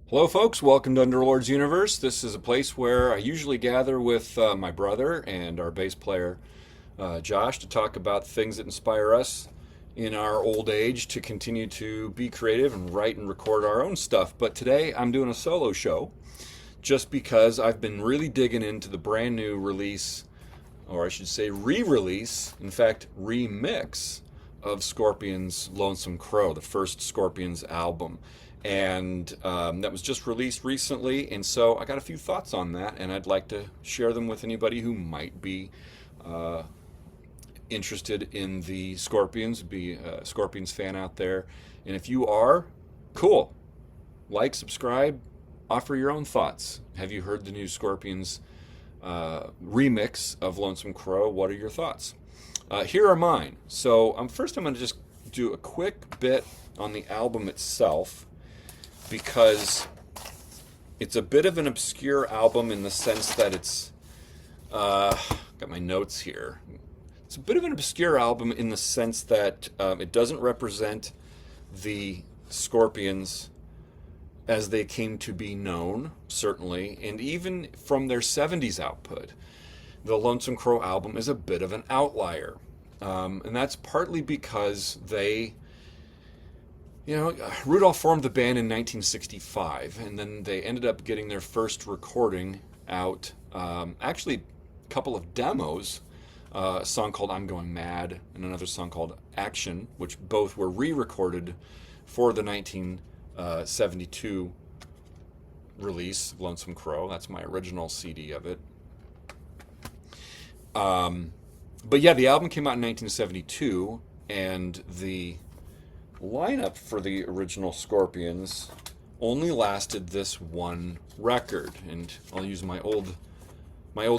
Hello, folks. Welcome to Underlords Universe. This is a place where I usually gather with my brother and our bass player, Josh, to talk about things that inspire us in our old age to continue to be creative and write and record our own stuff. But today I'm doing a solo show just because I've been really digging into the brand new release, or I should say re release, in fact, remix of Scorpions' Lonesome Crow, the first Scorpions album. And that was just released recently, and so I got a few thoughts on that, and I'd like to share them with anybody who might be uh, interested in the Scorpions, be a Scorpions fan out there. And if you are, cool. Like, subscribe, offer your own thoughts. Have you heard the new Scorpions remix of Lonesome Crow? What are your thoughts? Here are mine. So first I'm going to just do a quick bit on the album itself, because it's a bit of an obscure album in the sense that it's got my notes here. It's a bit of an obscure album in the sense that it doesn't represent the Scorpions as they came to be known, certainly, and even from their 70s output. The Lonesome Crow album is a bit of an outlier. And that's partly because Rudolph formed the band in 1965, and then they ended up getting their first recording out. Actually, a couple of demos, a song called I'm Going Mad and another song called Action, which both were re-recorded for the 1972 release, Lonesome Crow. That's my original CD of it. But yeah, the album came out in 1972, and the lineup for the original Scorpions only lasted this one record. And I'll use my old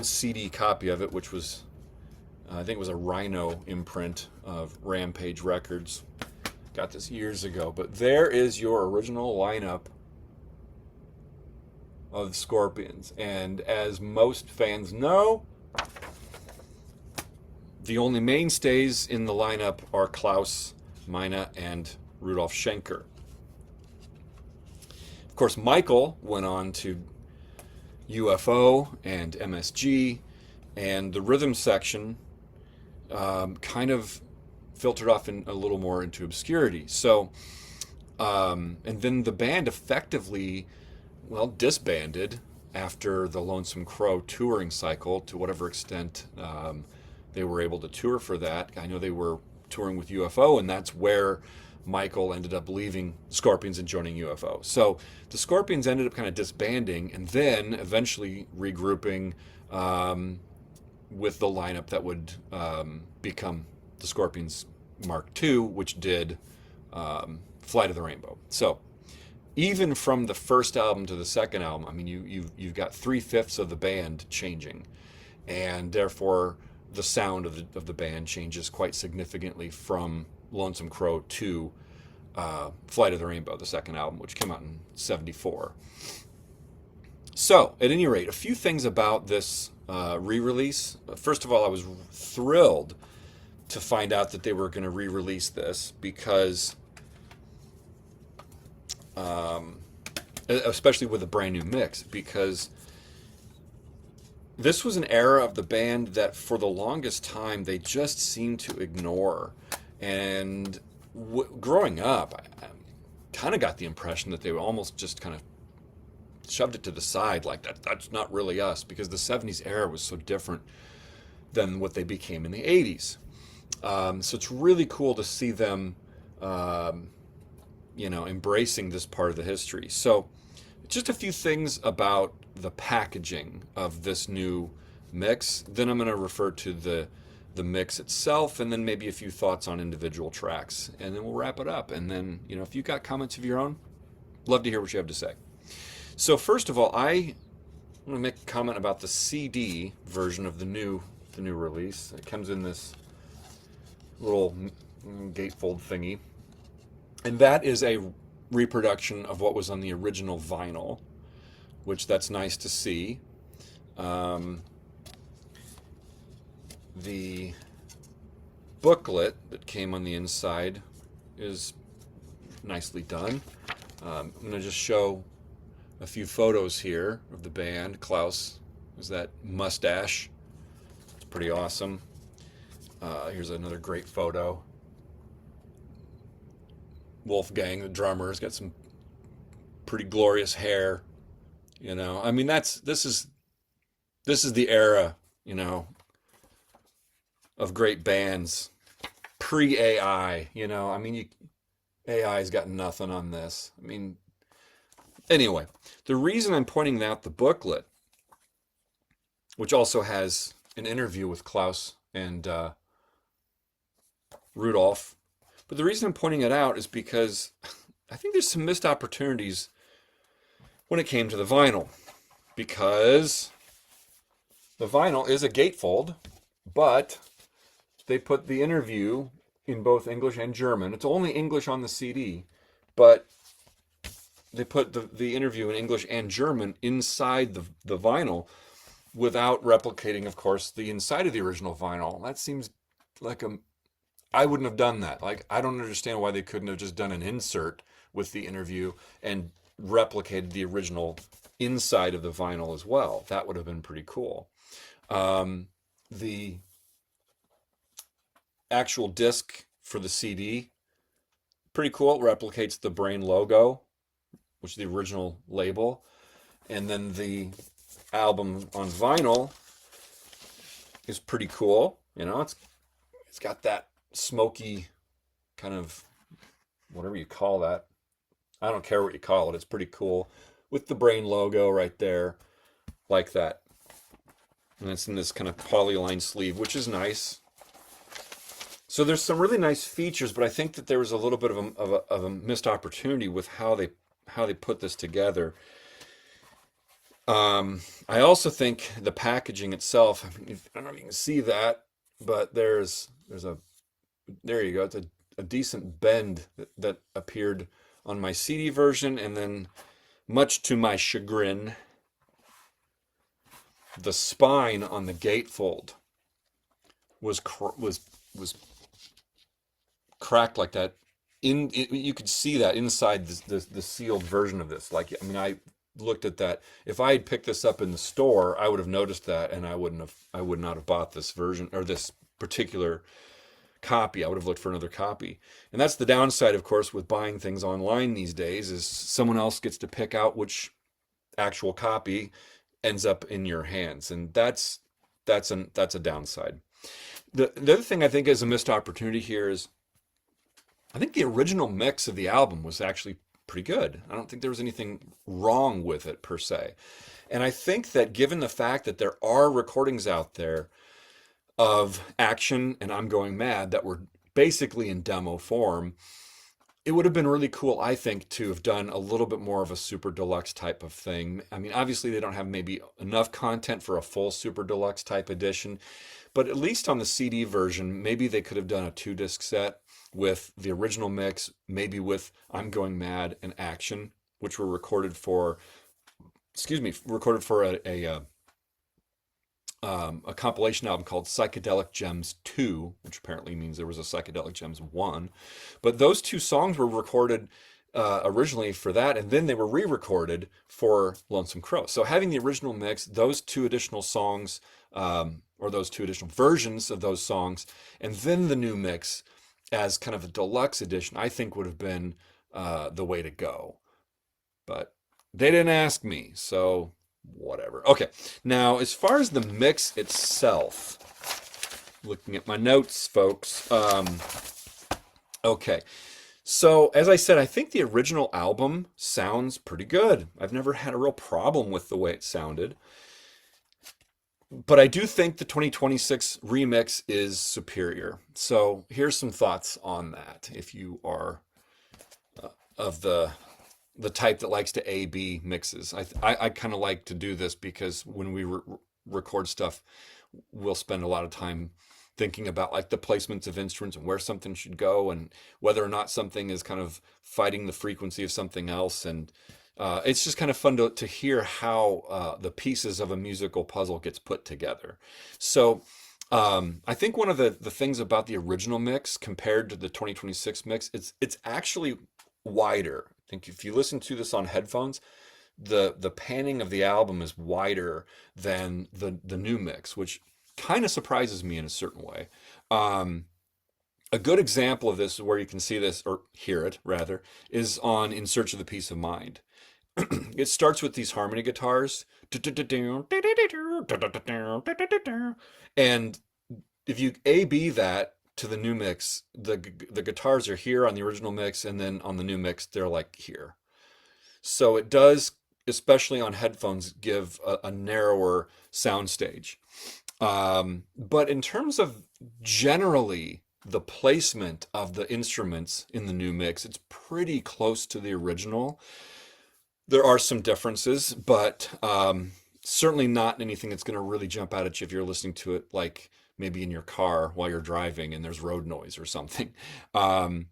CD copy of it, which was I think it was a Rhino imprint of Rampage Records. Got this years ago, but there is your original lineup of Scorpions. And as most fans know, the only mainstays in the lineup are Klaus Meine and Rudolf Schenker. Of course, Michael went on to UFO and MSG, and the rhythm section kind of filtered off a little more into obscurity. So, and then the band effectively, disbanded after the Lonesome Crow touring cycle, to whatever extent they were able to tour for that. I know they were touring with UFO, and that's where Michael ended up leaving Scorpions and joining UFO. So the Scorpions ended up kind of disbanding and then eventually regrouping with the lineup that would become the Scorpions Mark II, which did Flight of the Rainbow. So even from the first album to the second album, I mean, you've got 3/5 of the band changing, and therefore the sound of the band changes quite significantly from Lonesome Crow to Flight of the Rainbow, the second album, which came out in '74. So, at any rate, a few things about this re-release. First of all, I was thrilled to find out that they were going to re-release this, because especially with a brand new mix, because this was an era of the band that for the longest time they just seemed to ignore. And growing up, I kind of got the impression that they were almost just kind of shoved it to the side, like that's not really us, because the 70s era was so different than what they became in the 80s. So it's really cool to see them embracing this part of the history. So just a few things about the packaging of this new mix. Then I'm going to refer to the mix itself, and then maybe a few thoughts on individual tracks, and then we'll wrap it up. And then, if you've got comments of your own, love to hear what you have to say. So first of all, I want to make a comment about the CD version of the new release. It comes in this little gatefold thingy, and that is a reproduction of what was on the original vinyl, which that's nice to see. The booklet that came on the inside is nicely done. I'm going to just show a few photos here of the band. Klaus is that mustache. It's pretty awesome. Here's another great photo. Wolfgang, the drummer, has got some pretty glorious hair. I mean, this is the era, of great bands pre AI. I mean, AI's got nothing on this. I mean, anyway, the reason I'm pointing out the booklet, which also has an interview with Klaus and Rudolph, but the reason I'm pointing it out is because I think there's some missed opportunities when it came to the vinyl, because the vinyl is a gatefold, but they put the interview in both English and German. It's only English on the CD, but they put the interview in English and German inside the vinyl without replicating, of course, the inside of the original vinyl. That seems like I wouldn't have done that. Like, I don't understand why they couldn't have just done an insert with the interview and replicated the original inside of the vinyl as well. That would have been pretty cool. The actual disc for the CD, pretty cool. It replicates the Brain logo, which is the original label. And then the album on vinyl is pretty cool. It's got that smoky kind of, whatever you call that. I don't care what you call it. It's pretty cool with the Brain logo right there, like that. And it's in this kind of polyline sleeve, which is nice. So there's some really nice features, but I think that there was a little bit of a missed opportunity with how they put this together. I also think the packaging itself, I don't know if you can see that, but there you go. It's a decent bend that appeared on my CD version, and then, much to my chagrin, the spine on the gatefold was cracked like that. You could see that inside the sealed version of this. Like, I mean, I looked at that. If I had picked this up in the store, I would have noticed that, and I would not have bought this version or this particular copy. I would have looked for another copy. And that's the downside, of course, with buying things online these days, is someone else gets to pick out which actual copy ends up in your hands, and that's a downside. The other thing I think is a missed opportunity here is, I think the original mix of the album was actually pretty good. I don't think there was anything wrong with it per se. And I think that given the fact that there are recordings out there of Action and I'm Going Mad that were basically in demo form, it would have been really cool, I think, to have done a little bit more of a super deluxe type of thing. I mean, obviously they don't have maybe enough content for a full super deluxe type edition, but at least on the CD version, maybe they could have done a 2-disc set with the original mix, maybe with I'm Going Mad and Action, which were recorded for a compilation album called Psychedelic Gems 2, which apparently means there was a Psychedelic Gems 1. But those two songs were recorded originally for that, and then they were re-recorded for Lonesome Crow. So having the original mix, those two additional songs, or those two additional versions of those songs, and then the new mix as kind of a deluxe edition, I think would have been the way to go. But they didn't ask me, so whatever. Okay, now as far as the mix itself, looking at my notes, folks. Okay, so as I said, I think the original album sounds pretty good. I've never had a real problem with the way it sounded. But I do think the 2026 remix is superior. So here's some thoughts on that. If you are of the type that likes to A/B mixes, I kind of like to do this because when we record stuff, we'll spend a lot of time thinking about like the placements of instruments and where something should go and whether or not something is kind of fighting the frequency of something else. And it's just kind of fun to hear how the pieces of a musical puzzle gets put together. So I think one of the things about the original mix compared to the 2026 mix, it's actually wider. I think if you listen to this on headphones, the panning of the album is wider than the new mix, which kind of surprises me in a certain way. Um, a good example of this, where you can see this or hear it rather, is on "In Search of the Peace of Mind." It starts with these harmony guitars, and if you A B that to the new mix, the guitars are here on the original mix, and then on the new mix they're like here. So it does, especially on headphones, give a narrower sound stage. But in terms of generally the placement of the instruments in the new mix, it's pretty close to the original. There are some differences, but certainly not anything that's going to really jump out at you if you're listening to it, like maybe in your car while you're driving and there's road noise or something. Um,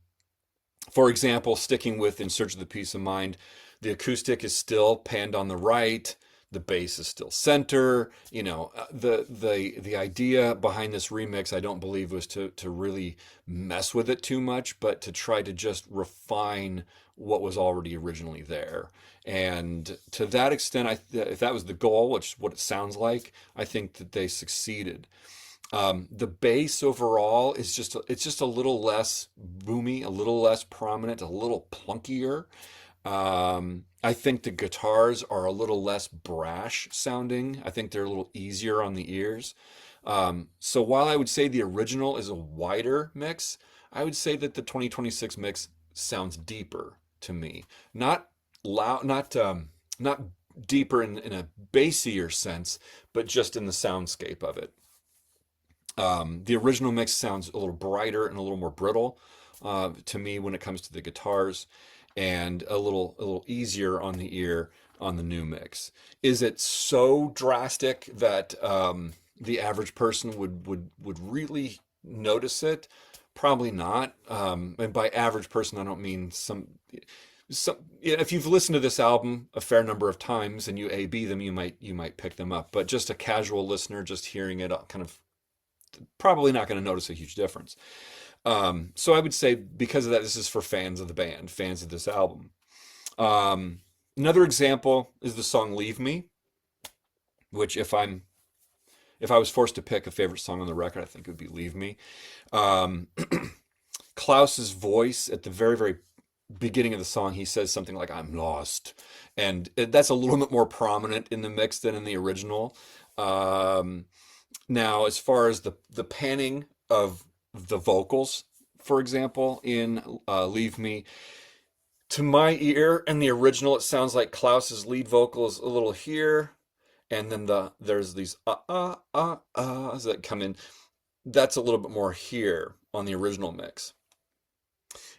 for example, sticking with "In Search of the Peace of Mind," the acoustic is still panned on the right. The bass is still center. The idea behind this remix, I don't believe, was to really mess with it too much, but to try to just refine what was already originally there. And to that extent, if that was the goal, which is what it sounds like, I think that they succeeded. The bass overall is it's just a little less boomy, a little less prominent, a little plunkier. I think the guitars are a little less brash sounding. I think they're a little easier on the ears. So while I would say the original is a wider mix, I would say that the 2026 mix sounds deeper to me. Not loud, not deeper in a bassier sense, but just in the soundscape of it. The original mix sounds a little brighter and a little more brittle to me when it comes to the guitars, and a little easier on the ear on the new mix. Is it so drastic that the average person would really notice it? Probably not. And by average person, I don't mean some. Yeah, if you've listened to this album a fair number of times and you A B them, you might pick them up. But just a casual listener, just hearing it, kind of probably not going to notice a huge difference. So I would say because of that, this is for fans of the band, fans of this album. Another example is the song "Leave Me," which if I was forced to pick a favorite song on the record, I think it would be "Leave Me." Um, Klaus's voice at the very, very beginning of the song, he says something like "I'm lost," and that's a little bit more prominent in the mix than in the original. Um, Now, as far as the panning of the vocals, for example, in "Leave Me," to my ear and the original, it sounds like Klaus's lead vocal is a little here, and then there's these ahs that come in. That's a little bit more here on the original mix.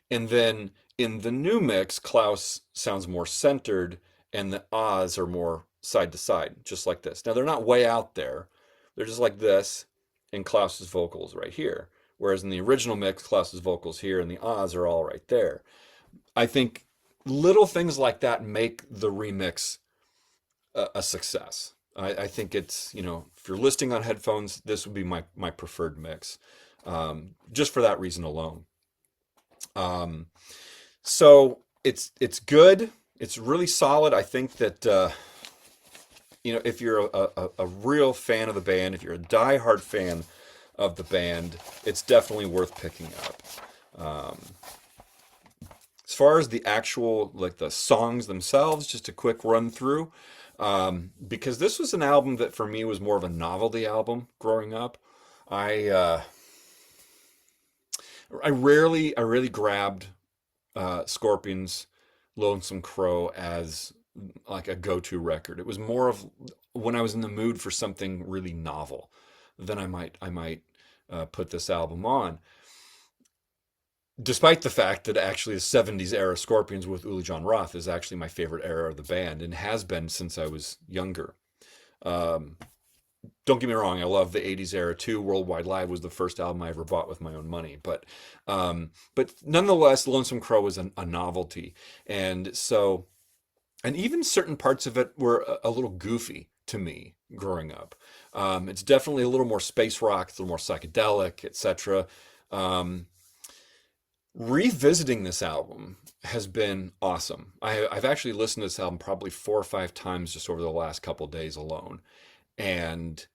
And then in the new mix, Klaus sounds more centered, and the ahs are more side to side, just like this. Now, they're not way out there. They're just like this, and Klaus's vocals right here. Whereas in the original mix, Klaus's vocals here, and the ahs are all right there. I think little things like that make the remix a success. I think it's, if you're listening on headphones, this would be my preferred mix, just for that reason alone. Um, so it's good. It's really solid. I think that if you're a real fan of the band, if you're a diehard fan of the band, it's definitely worth picking up. Um, as far as the actual, like the songs themselves, just a quick run through, because this was an album that for me was more of a novelty album growing up. I uh, I really grabbed Scorpions' "Lonesome Crow" as like a go-to record. It was more of when I was in the mood for something really novel, then I might put this album on. Despite the fact that actually the '70s era Scorpions with Uli John Roth is actually my favorite era of the band and has been since I was younger. Um, don't get me wrong, I love the '80s era too. Worldwide Live was the first album I ever bought with my own money, but nonetheless, Lonesome Crow was a novelty, and so and even certain parts of it were a little goofy to me growing up. It's definitely a little more space rock, it's a little more psychedelic, etc. Um, Revisiting this album has been awesome. I've actually listened to this album probably 4 or 5 times just over the last couple days alone. And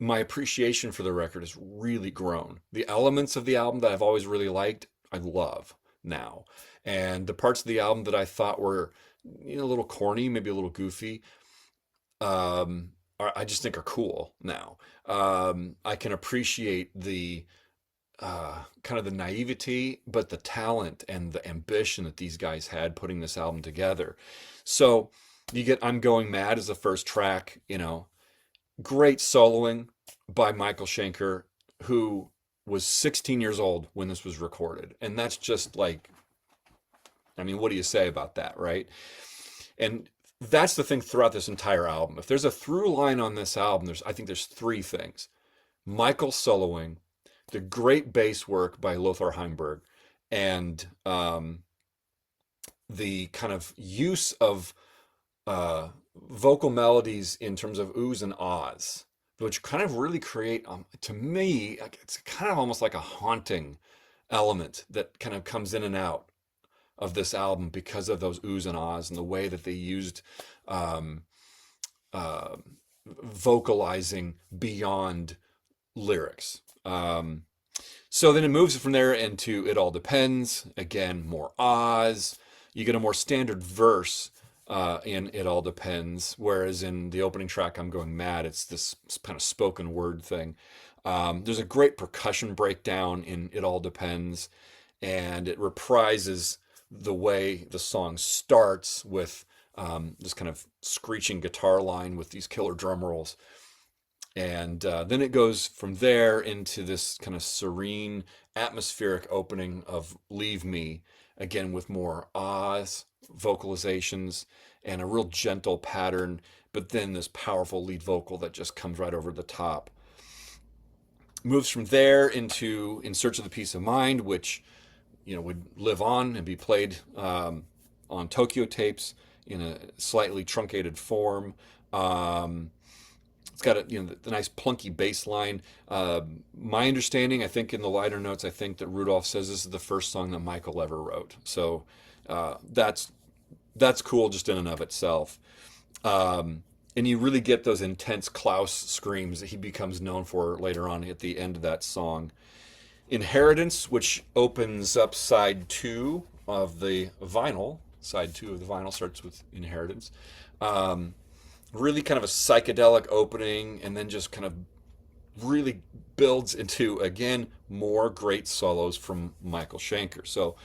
my appreciation for the record has really grown. The elements of the album that I've always really liked, I love now. And the parts of the album that I thought were, a little corny, maybe a little goofy, I just think are cool now. I can appreciate the kind of the naivety, but the talent and the ambition that these guys had putting this album together. So you get "I'm Going Mad" as the first track, great soloing by Michael Schenker, who was 16 years old when this was recorded. And that's just like, I mean, what do you say about that, right? And that's the thing throughout this entire album. If there's a through line on this album, I think there's three things. Michael soloing, the great bass work by Lothar Heimberg, and the kind of use of vocal melodies in terms of oohs and ahs, which kind of really create, to me, it's kind of almost like a haunting element that kind of comes in and out of this album because of those oohs and ahs and the way that they used um, uh, vocalizing beyond lyrics. So then it moves from there into "It All Depends." Again, more ahs. You get a more standard verse in "It All Depends," whereas in the opening track, "I'm Going Mad," it's this kind of spoken word thing. There's a great percussion breakdown in "It All Depends," and it reprises the way the song starts with this kind of screeching guitar line with these killer drum rolls. And then it goes from there into this kind of serene, atmospheric opening of "Leave Me," again with more ahs, vocalizations, and a real gentle pattern, but then this powerful lead vocal that just comes right over the top. Moves from there into "In Search of the Peace of Mind," which would live on and be played on Tokyo tapes in a slightly truncated form. It's got the nice plunky bass line. My understanding, I think in the liner notes, I think that Rudolph says this is the first song that Michael ever wrote. So that's cool just in and of itself. And you really get those intense Klaus screams that he becomes known for later on at the end of that song. "Inheritance," which opens up side two of the vinyl. Side two of the vinyl starts with "Inheritance." Really kind of a psychedelic opening, and then just kind of really builds into, again, more great solos from Michael Schenker. So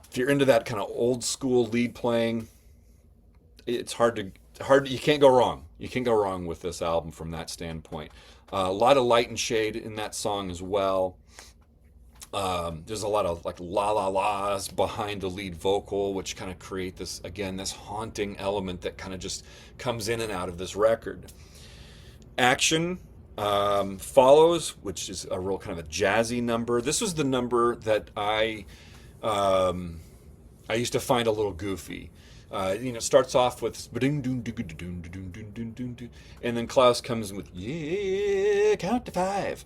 if you're into that kind of old school lead playing, it's hard. You can't go wrong. You can't go wrong with this album from that standpoint. A lot of light and shade in that song as well. There's a lot of like la la la's behind the lead vocal, which kind of create this, again, this haunting element that kind of just comes in and out of this record. "Action" follows, which is a real kind of a jazzy number. This was the number that I used to find a little goofy. It starts off with, and then Klaus comes in with, "Yeah, count to 5.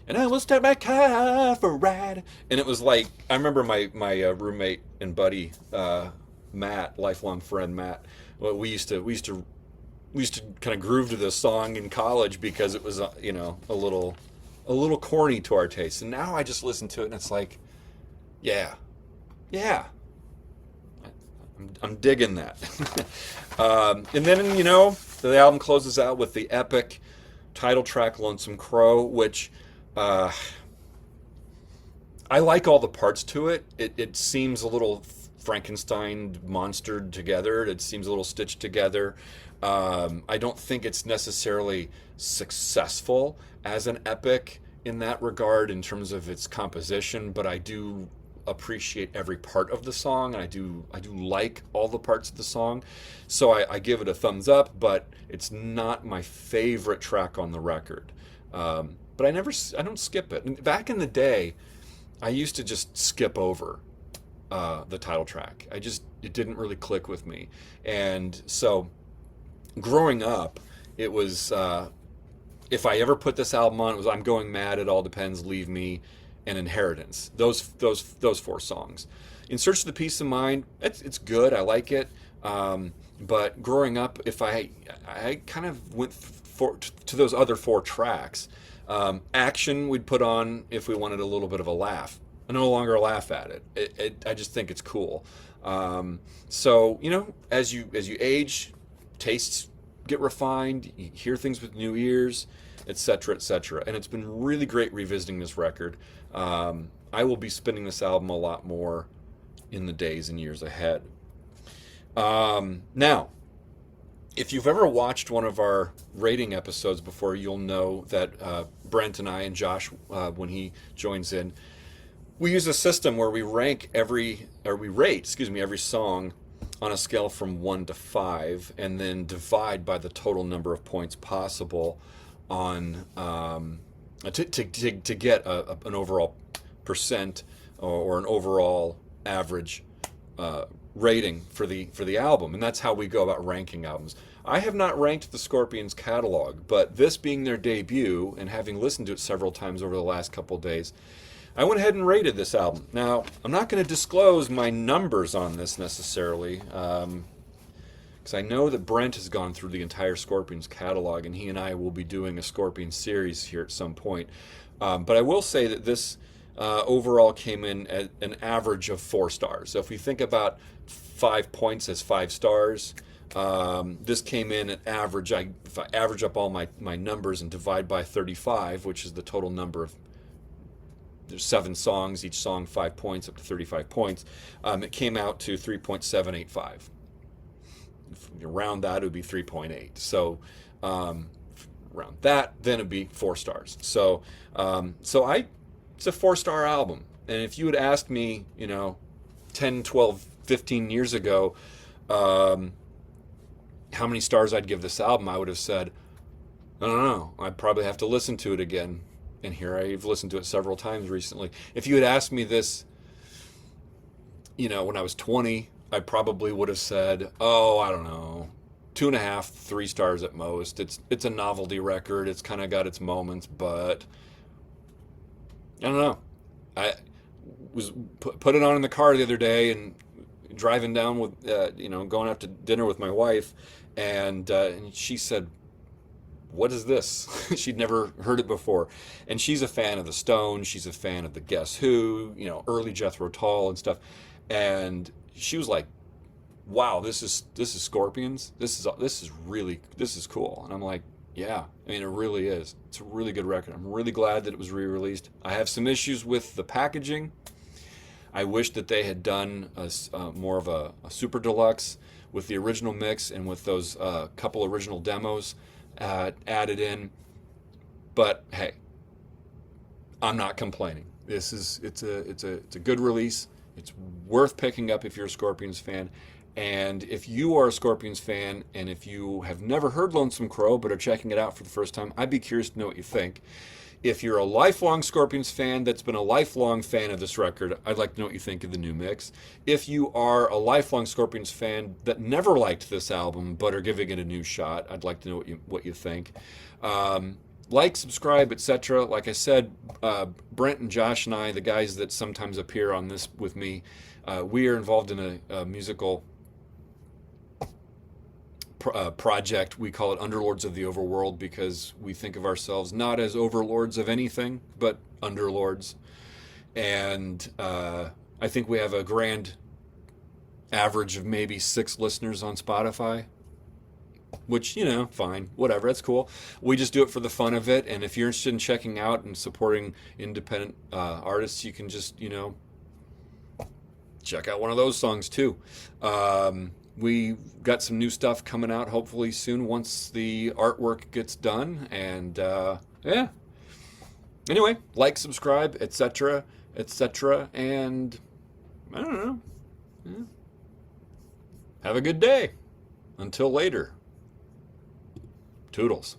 And I will start my car for a ride." And it was like, I remember my roommate and buddy, Matt, lifelong friend Matt. Well, we used to kind of groove to this song in college because it was a little corny to our taste. And now I just listen to it and it's like, yeah, I'm digging that. And then the album closes out with the epic title track "Lonesome Crow," which I like all the parts to it. It seems a little Frankenstein monstered together. It seems a little stitched together. I don't think it's necessarily successful as an epic in that regard in terms of its composition, but I do appreciate every part of the song, and I do like all the parts of the song. So I give it a thumbs up, but it's not my favorite track on the record. But I don't skip it. And back in the day, I used to just skip over the title track. It didn't really click with me. And so growing up, it was, if I ever put this album on, it was "I'm Going Mad," "It All Depends," "Leave Me," and Inheritance. Those 4 songs. In Search of the Peace of Mind, it's good. I like it. But growing up, if I kind of went to those other 4 tracks. Action we'd put on if we wanted a little bit of a laugh. I no longer laugh at it. I just think it's cool. So as you age, tastes get refined. You hear things with new ears, etc., etc. And it's been really great revisiting this record. I will be spinning this album a lot more in the days and years ahead. Now, if you've ever watched one of our rating episodes before, you'll know that Brent and I and Josh, when he joins in, we use a system where we rate every song on a scale from 1 to 5, and then divide by the total number of points possible on to get an overall percent or an overall average rating for the album, and that's how we go about ranking albums. I have not ranked the Scorpions catalog, but this being their debut and having listened to it several times over the last couple of days, I went ahead and rated this album. Now, I'm not going to disclose my numbers on this necessarily, because I know that Brent has gone through the entire Scorpions catalog, and he and I will be doing a Scorpions series here at some point. But I will say that this overall came in at an average of 4 stars. So if we think about 5 points as 5 stars, this came in at average. If I average up all my numbers and divide by 35, which is the total number of, there's 7 songs, each song 5 points, up to 35 points, it came out to 3.785. If you round that, it would be 3.8. So round that, then it'd be 4 stars. So it's a 4-star album. And if you had asked me, 10, 12, 15 years ago, how many stars I'd give this album, I would have said, I don't know. I'd probably have to listen to it again. And here I've listened to it several times recently. If you had asked me this, when I was 20, I probably would have said, I don't know, 2.5, 3 stars at most. It's a novelty record. It's kind of got its moments, but I don't know. I was put it on in the car the other day and driving down with, going out to dinner with my wife, and she said, "What is this?" She'd never heard it before, and she's a fan of the Stones. She's a fan of the Guess Who, early Jethro Tull and stuff, and she was like, "Wow, this is Scorpions. This is cool." And I'm like, yeah, it really is. It's a really good record. I'm really glad that it was re-released. I have some issues with the packaging. I wish that they had done more of a super deluxe with the original mix and with those couple original demos added in. But hey, I'm not complaining. It's a good release. It's worth picking up if you're a Scorpions fan. And if you are a Scorpions fan, and if you have never heard Lonesome Crow but are checking it out for the first time, I'd be curious to know what you think. If you're a lifelong Scorpions fan that's been a lifelong fan of this record, I'd like to know what you think of the new mix. If you are a lifelong Scorpions fan that never liked this album but are giving it a new shot, I'd like to know what you think. Like, subscribe, etc. Like I said, Brent and Josh and I, the guys that sometimes appear on this with me, we are involved in a musical project. We call it Underlords of the Overworld because we think of ourselves not as overlords of anything, but underlords. And I think we have a grand average of maybe 6 listeners on Spotify, which, fine, whatever, that's cool. We just do it for the fun of it. And if you're interested in checking out and supporting independent artists, you can just, check out one of those songs too. We got some new stuff coming out hopefully soon once the artwork gets done. And yeah. Anyway, like, subscribe, etc., etc. And I don't know. Yeah. Have a good day. Until later. Toodles.